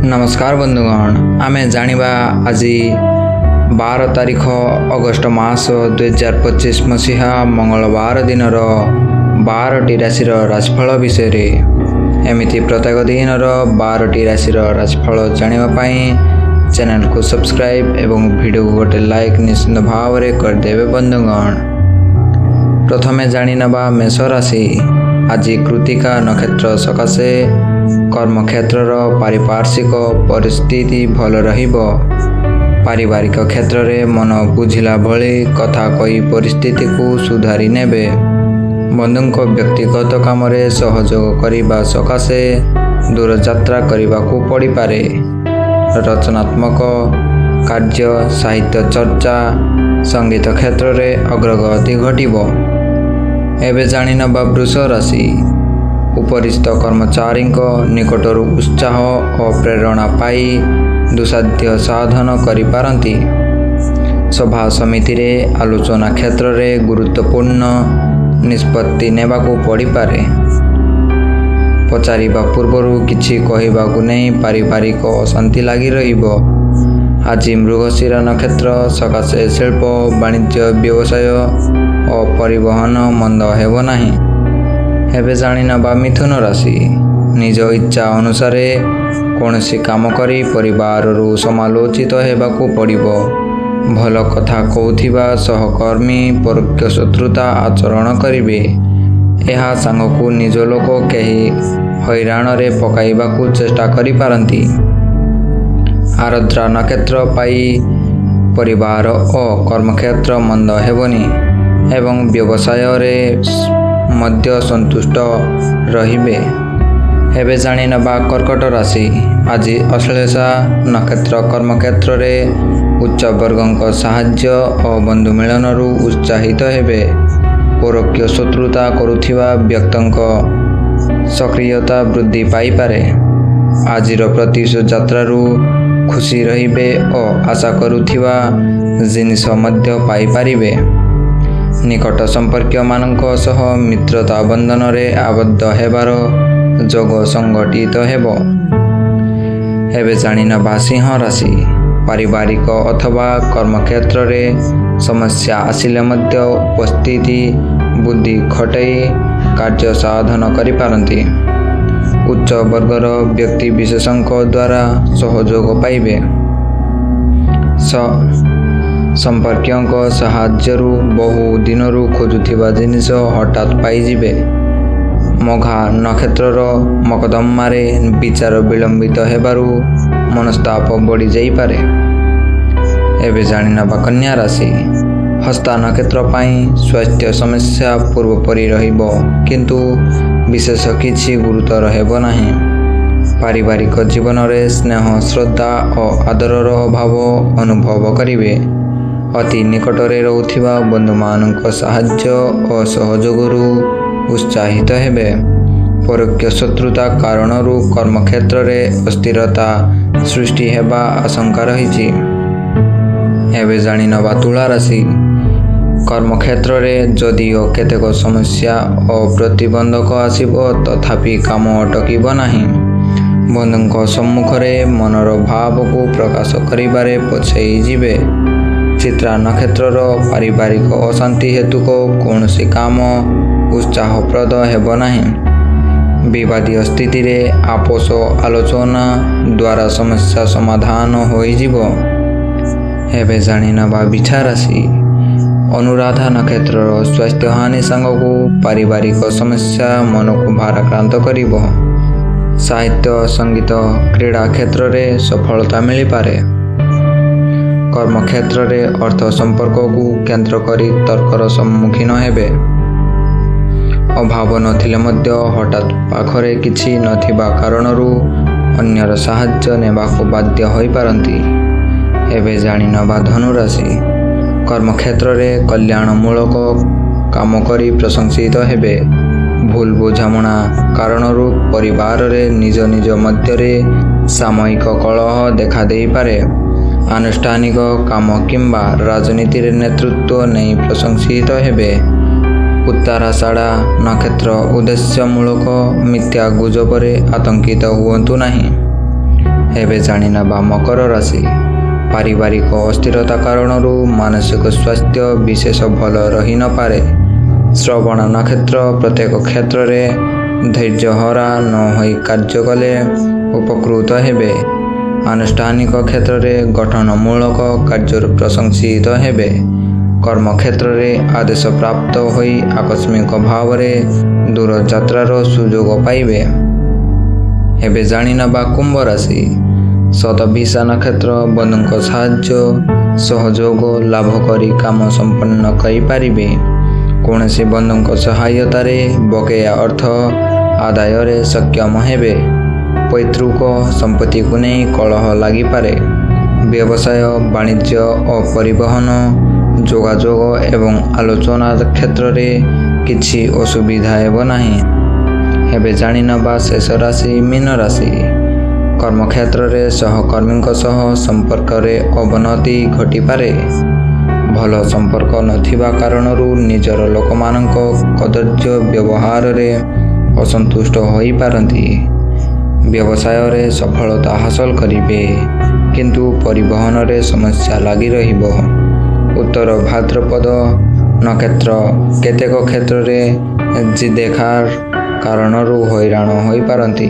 नमस्कार बंधुगण, आमे जानिबा आज 12 तारिख अगस्ट मास 2025 मसीहा मंगलवार दिन 12टी राशि राशिफल विषय एमिति प्रत्येक दिन 12टी राशि राशिफल जानापी चैनल को सब्सक्राइब एवं वीडियो को गोटे लाइक निश्चित भाव में करदेवे बंधुगण। प्रथमे जानिनबा मेष राशि। आज कृतिका नक्षत्र सकाशे कर्मक्षेत्र पारिपार्श्विक परिस्थिति भल रहिबो। पारिवारिक क्षेत्र में मन बुझिला भली कथा कही परिस्थिति को सुधारी नेबे। बंधुंको व्यक्तिगत काम रे सहयोग करिबा सकाशे दूर यात्रा करिबा को पड़ी पारे। रचनात्मक कार्य, साहित्य चर्चा, संगीत क्षेत्र में अग्रगति घटिबो। एबे जानिनबा वृष राशि। उपरिस्थ कर्मचारी निकटर उत्साह और प्रेरणा पाई दुसाध्य साधन करिपारंती। सभा समिति रे आलोचना क्षेत्र में गुरुत्वपूर्ण निष्पत्ति नेबाकू पड़ी पारे। पचारिबा पूर्वरु किछि कहिबाकू नहीं पारिवारिक अशांति लागी रहिबो। आज मृगशिरा नक्षत्र सकाशे शिल्प, वाणिज्य, व्यवसाय और परिवहन मंद हेबो नाही। एबे जानिनबा मिथुन राशि। निज इच्छा अनुसार कौनसी काम करी परिवार रु समालोचित हेबाकू पड़िबो। भल कथा कहूथिबा सहकर्मी परोक्ष शत्रुता आचरण करिवे। एहा सांगकू निज लोक केही हैराण रे पकाइबाकू चेष्टा करि पारंती। आर्द्रा नक्षत्र पाई परिवार और कर्मक्षेत्र मंद हेबनी एवं व्यवसाय रे मध्य संतुष्ट रहिबे। एबे जानिनबा कर्कट राशि। आज अश्लेषा नक्षत्र कर्मक्षेत्र रे उच्च वर्गों साहाय्य और बंधु मिलन रु उत्साहित हेबे। परोक्ष शत्रुता करुथिबा व्यक्तंक सक्रियता वृद्धि पाई पारे। आजिर प्रतिशोध यात्रा रु खुशी रहिबे और आशा करुथिबा जिनिस मध्य पाई पारिबे। निकट संपर्क मानक सह मित्रता बंधन रे आबद्ध हेबार जोग संगठित हेबो। एबे जानिनबा सिंह राशि। पारिवारिक अथवा कर्मक्षेत्र रे समस्या आसिले मध्य उपस्थिति बुद्धि खटई कार्य साधन करि पारंती। उच्च वर्गर व्यक्ति विशेषज्ञ द्वारा सहयोग पाइबे। संपर्कियों साहाय्यरु बहु दिनरु खोजुथिबा जिनिस हठात पाइजिबे। मघा नक्षत्र मकदम्मारे विचार विलंबित हेबारु मनस्ताप बढ़ी जाई पारे। एबे जानिनबा कन्या राशि। हस्ता नक्षत्र पाई स्वास्थ्य समस्या पूर्वपरि रहिबो, किंतु विशेष किछि गुरुतर हेबो नाही। पारिवारिक जीवन रे स्नेह, श्रद्धा और आदरर अभाव अनुभव करिवे। अति निकटरे रहुथिबा बंधुमानक साहाय्य और सहयोगरु उत्साहित हेबे। परोक्ष शत्रुता कारणरु कर्मक्षेत्र रे अस्थिरता सृष्टि हेबा आशंका रहिछि। एबे जानिनबा तुला राशि। कर्मक्षेत्र रे जदिओ केतेक समस्या और प्रतिबंधक आसिबो, तथापि काम अटकिब नाही। बंधुंक सम्मुखरे मनर भाव को प्रकाश करिबारे पछेई जिबे। चित्रा नक्षत्र पारिवारिक अशांति हेतु को कौनसी काम उत्साहप्रद हेबो नाही। विवादी स्थिति रे आपस आलोचना द्वारा समस्या समाधान होई जिवो। एबे जानिनबा बिछा राशि। अनुराधा नक्षत्र स्वास्थ्य हानि सांगकू पारिवारिक समस्या मन को भाराक्रांत करिबो। साहित्य, संगीत, क्रीड़ा क्षेत्र रे सफलता मिली पारे। कर्मक्षेत्र रे अर्थ संपर्क को केंद्र करी तर्कर सम्मुखीन हेबे। अभाव नथिले मध्य हठात पाखरे किछि नथिबा कारणरु अन्यर साहाय्य नेबाकू बाध्य होई पारंती। एबे जानिनबा धनु राशि। कर्मक्षेत्र रे कल्याणमूलक काम करी प्रशंसित हेबे। भूल बुझामणा कारणरु परिवार रे निज निज मध्य रे सामयिक कलह देखा देई पारे। आनुष्ठानिक काम किंबा राजनीति रे नेतृत्व नहीं प्रशंसित हेबे। उत्तराषाढ़ा नक्षत्र उद्देश्यमूलक मिथ्या गुजबरे आतंकित हुअन्तु नाही। ଏବେ ଜାଣିନେବା ମକର ରାଶି। ପାରିବାରିକ ଅସ୍ଥିରତା କାରଣରୁ ମାନସିକ ସ୍ୱାସ୍ଥ୍ୟ ବିଶେଷ ଭଲ ରହିନପାରେ। ଶ୍ରବଣ ନକ୍ଷତ୍ର ପ୍ରତ୍ୟେକ କ୍ଷେତ୍ରରେ ଧୈର୍ଯ୍ୟହରା ନ ହୋଇ କାର୍ଯ୍ୟ କଲେ ଉପକୃତ ହେବେ। ଆନୁଷ୍ଠାନିକ କ୍ଷେତ୍ରରେ ଗଠନମୂଳକ କାର୍ଯ୍ୟରୁ ପ୍ରଶଂସିତ ହେବେ। କର୍ମକ୍ଷେତ୍ରରେ ଆଦେଶ ପ୍ରାପ୍ତ ହୋଇ ଆକସ୍ମିକ ଭାବରେ ଦୂରଯାତ୍ରାର ସୁଯୋଗ ପାଇବେ। ଏବେ ଜାଣିନେବା କୁମ୍ଭ ରାଶି। ଶତଭିଷା ନକ୍ଷତ୍ର ବନ୍ଧୁଙ୍କ ସାହାଯ୍ୟ ସହଯୋଗ ଲାଭ କରି କାମ ସମ୍ପନ୍ନ କରିପାରିବେ। କୌଣସି ବନ୍ଧୁଙ୍କ ସହାୟତାରେ ବକେୟା ଅର୍ଥ ଆଦାୟରେ ସକ୍ଷମ ହେବେ। ପୈତୃକ ସମ୍ପତ୍ତିକୁ ନେଇ କଳହ ଲାଗିପାରେ। ବ୍ୟବସାୟ ବାଣିଜ୍ୟ ଓ ପରିବହନ ଯୋଗାଯୋଗ ଏବଂ ଆଲୋଚନା କ୍ଷେତ୍ରରେ କିଛି ଅସୁବିଧା ହେବ ନାହିଁ। ଏବେ ଜାଣିନେବା ଶେଷ ରାଶି ମୀନ ରାଶି। କର୍ମକ୍ଷେତ୍ରରେ ସହକର୍ମୀଙ୍କ ସହ ସମ୍ପର୍କରେ ଅବନତି ଘଟିପାରେ। ଭଲ ସମ୍ପର୍କ ନଥିବା କାରଣରୁ ନିଜର ଲୋକମାନଙ୍କ କଦର୍ଯ୍ୟ ବ୍ୟବହାରରେ ଅସନ୍ତୁଷ୍ଟ ହୋଇପାରନ୍ତି। ବ୍ୟବସାୟରେ ସଫଳତା ହାସଲ କରିବେ, କିନ୍ତୁ ପରିବହନରେ ସମସ୍ୟା ଲାଗି ରହିବ। ଉତ୍ତର ଭାଦ୍ରପଦ ନକ୍ଷତ୍ର କେତେକ କ୍ଷେତ୍ରରେ ଜିଦେଖାର କାରଣରୁ ହଇରାଣ ହୋଇପାରନ୍ତି।